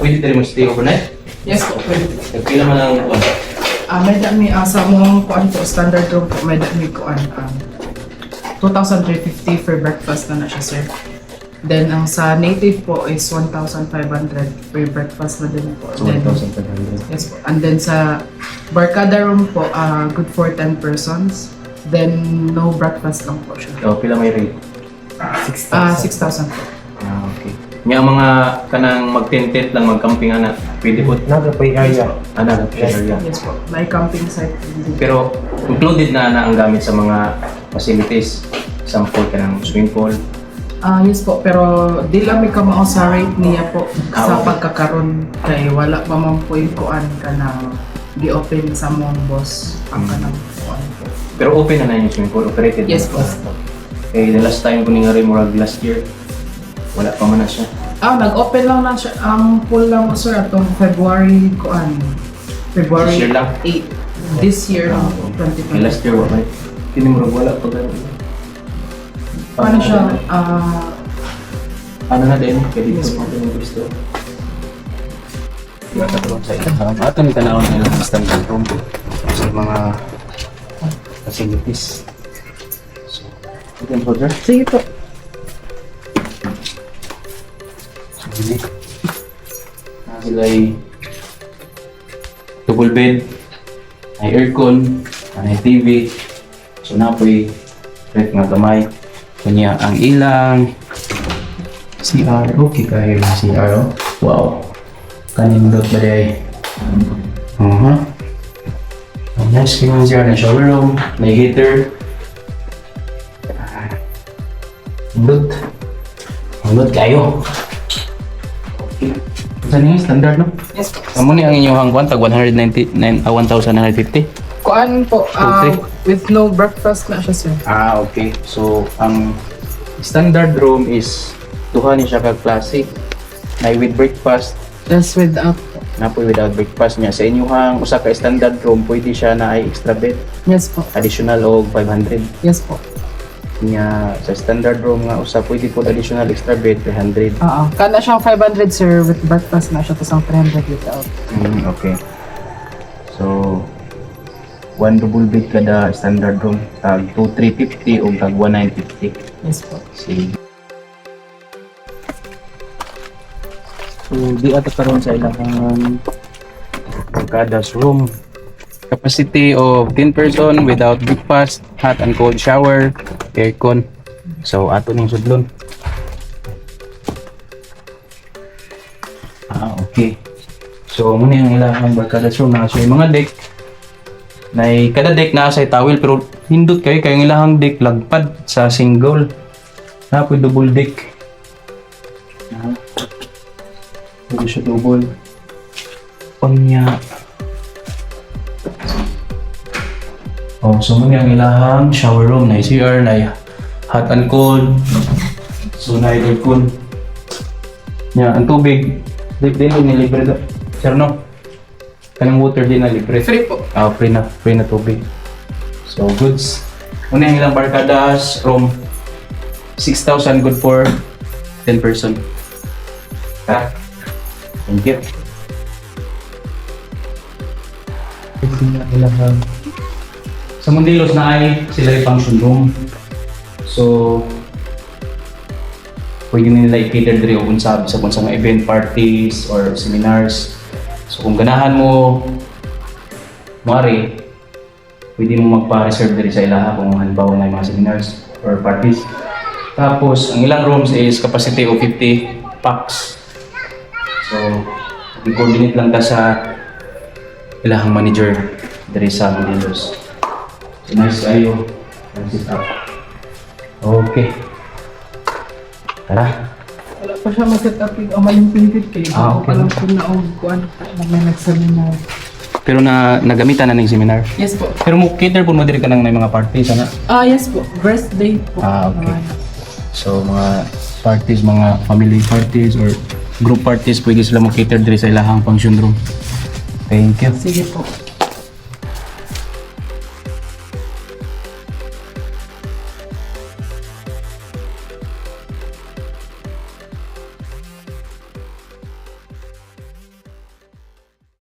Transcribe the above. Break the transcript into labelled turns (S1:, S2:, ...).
S1: pwede tayo mag-stay overnight?
S2: Yes po, pwede.
S1: Nagpila man ang kuwan.
S2: May dami sa mong kuan po, standard room po, may dami kuan. 2,350 for breakfast na siya, sir. Then, ang sa native po is 1,500 for breakfast na din po.
S1: 1,500.
S2: Yes po. And then sa barkada room po, good for 10 persons. Then, no breakfast lang po siya.
S1: Pila may rate?
S2: 6,000 po.
S1: Okay. Nga mga kanang mag-tent lang, mag-camping ana, pwede po.
S3: Nagapay area.
S1: Nagapay area.
S2: Yes po. May camping site.
S1: Pero included na ang gamit sa mga facilities. Sample ka ng swimming pool.
S2: Yes po, pero di lang may kamao sa rate niya po sa pagkakaroon kay wala pa man po yung kuan ka na gi-open sa mong boss ang kanang kuan po.
S1: Pero open na yung swimming pool, operated.
S2: Yes po.
S1: Okay, the last time ko nga rin murag last year, wala pa man na siya.
S2: Nag-open lang na siya. Ang pool lang sir atong February kuan. February
S1: This year lang?
S2: 8. This year lang po, 2020.
S1: Last year, wala. Hindi murag wala pa ganun.
S2: Paano siya?
S1: Ano na din? Kaya dito sa mga yung gusto. Katulong sa ito. Ato ni tanawin nila ang standard room sa mga facilities. So, you can order.
S2: Sige po.
S1: So, hindi. Sila ay double bed, may aircon, may TV. So, napoy ref nga kamay. Kunya ang ilang CR. Okay kayo yung CR. Oh. Wow. Kanindot ba day? Nice yung CR na shower room. May heater. Nindot. Nindot kayo. Okay. Saan yung standard no?
S2: Yes po.
S1: Amo ni ang inyong hangguan tag 199,150.
S2: Kuan po,
S1: Okay.
S2: with no breakfast na siya sir.
S1: Okay. So, ang standard room is duha ni siya kag classic. Na with breakfast,
S2: Just without.
S1: napoy without breakfast niya. Sa inyong usa ka standard room, pwede siya na ay extra bed.
S2: Yes po.
S1: Additional og 500.
S2: Yes po.
S1: Nya sa standard room nga usa pwede po additional extra bed 300.
S2: Kana siyang 500 sir with breakfast na siya tapos ang 300 without.
S1: Okay. So, one double bed kada standard room. Tag 2,350 o tag 1,950.
S2: Yes po.
S1: Sige. So, di ata karon sa ilang barkadas room. Capacity of 10 person without breakfast, hot and cold shower, aircon. So, ato ning sudlon. Okay. So, muna yung ilang barkadas room na yung mga deck. Kada deck na sa towel pero hindot kayo kayong ilahang deck lagpad sa single. Napoy double deck. Pwede siya double. Onya. So muna ang ilahang shower room na CR na hot and cold. So na aircon. Ang tubig din nilibre do. Sir no? Kanang water din na libre.
S2: Free po.
S1: Free na tubig. So goods. Una yung ilang barkadas room 6,000 good for 10 person. Thank you. Sa Mondelos na ay sila yung function room. So pwede nila i-cater diri kung sa mga event parties or seminars. So kung ganahan mo mari, pwede mo magpa-reserve diri sa ilaha kung halimbawa na mga seminars or parties. Tapos ang ilang rooms is capacity of 50 packs. So i-coordinate lang ka sa ilahang manager diri sa Mondelos. So nice kayo. Sit up. Okay. Tara.
S2: Wala pa siya mag-set up yung yung pinipit kayo.
S1: Okay.
S2: Alam ko na kuan na may nagseminar.
S1: Pero nagamitan na ng seminar.
S2: Yes po.
S1: Pero mo cater po mo diri ka ng may mga parties ana.
S2: Yes po. Birthday po.
S1: Okay. So mga parties, mga family parties or group parties pwede sila mo cater diri sa ilahang function room. Thank you.
S2: Sige po.